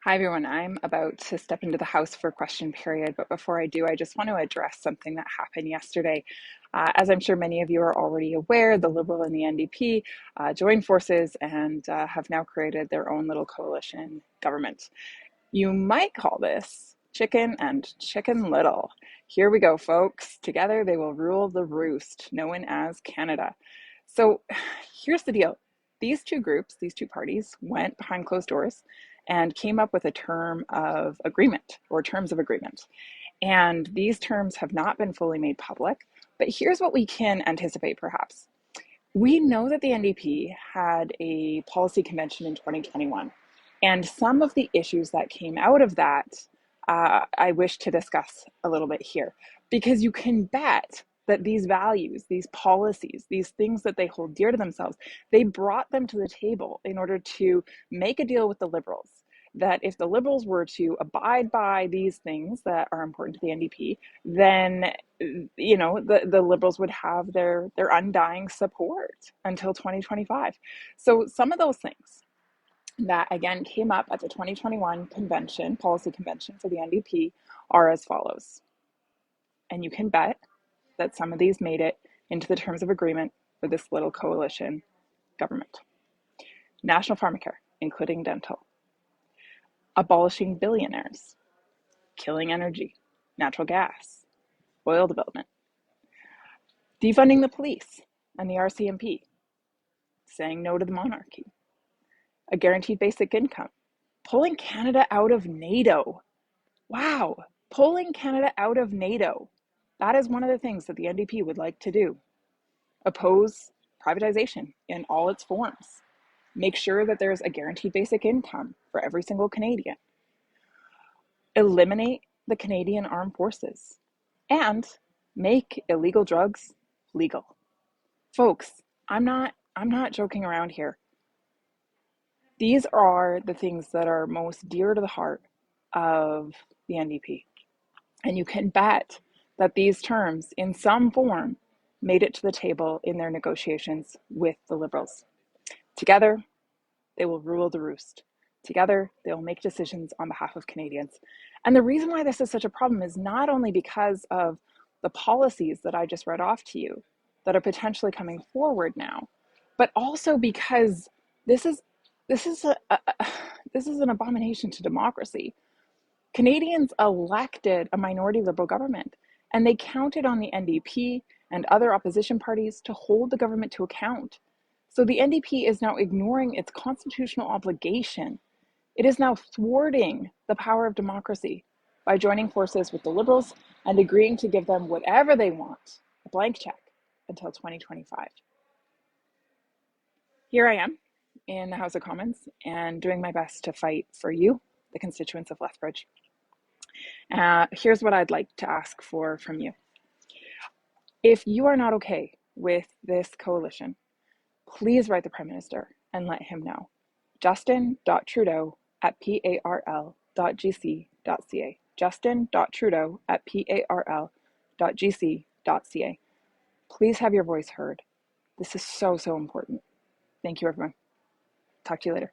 Hi everyone, I'm about to step into the House for question period, but before I do, I just want to address something that happened yesterday. As I'm sure many of you are already aware, the Liberal and the NDP joined forces and have now created their own little coalition government. You might call this Chicken and Chicken Little. Here we go, folks. Together they will rule the roost, known as Canada. So here's the deal. These two groups, these two parties, went behind closed doors and came up with a term of agreement or terms of agreement. And these terms have not been fully made public. But here's what we can anticipate, perhaps. We know that the NDP had a policy convention in 2021. And some of the issues that came out of that, I wish to discuss a little bit here, because you can bet that these values, these policies, these things that they hold dear to themselves, they brought them to the table in order to make a deal with the Liberals. That if the Liberals were to abide by these things that are important to the NDP, then the Liberals would have their undying support until 2025. So some of those things that again came up at the 2021 convention, policy convention for the NDP, are as follows. And you can bet that some of these made it into the terms of agreement for this little coalition government. National pharmacare, including dental. Abolishing billionaires. Killing energy, natural gas, oil development. Defunding the police and the RCMP. Saying no to the monarchy. A guaranteed basic income. Pulling Canada out of NATO. Wow, pulling Canada out of NATO. That is one of the things that the NDP would like to do. Oppose privatization in all its forms. Make sure that there's a guaranteed basic income for every single Canadian. Eliminate the Canadian Armed Forces. And make illegal drugs legal. Folks, I'm not joking around here. These are the things that are most dear to the heart of the NDP. And you can bet that these terms, in some form, made it to the table in their negotiations with the Liberals. Together, they will rule the roost. Together, they will make decisions on behalf of Canadians. And the reason why this is such a problem is not only because of the policies that I just read off to you that are potentially coming forward now, but also because this is an abomination to democracy. Canadians elected a minority Liberal government, and they counted on the NDP and other opposition parties to hold the government to account. So the NDP is now ignoring its constitutional obligation. It is now thwarting the power of democracy by joining forces with the Liberals and agreeing to give them whatever they want, a blank check, until 2025. Here I am in the House of Commons and doing my best to fight for you, the constituents of Lethbridge. Here's what I'd like to ask from you. If you are not okay with this coalition, please write the Prime Minister and let him know. justin.trudeau@parl.gc.ca. justin.trudeau@parl.gc.ca. Please have your voice heard. This is so important. Thank you, everyone. Talk to you later.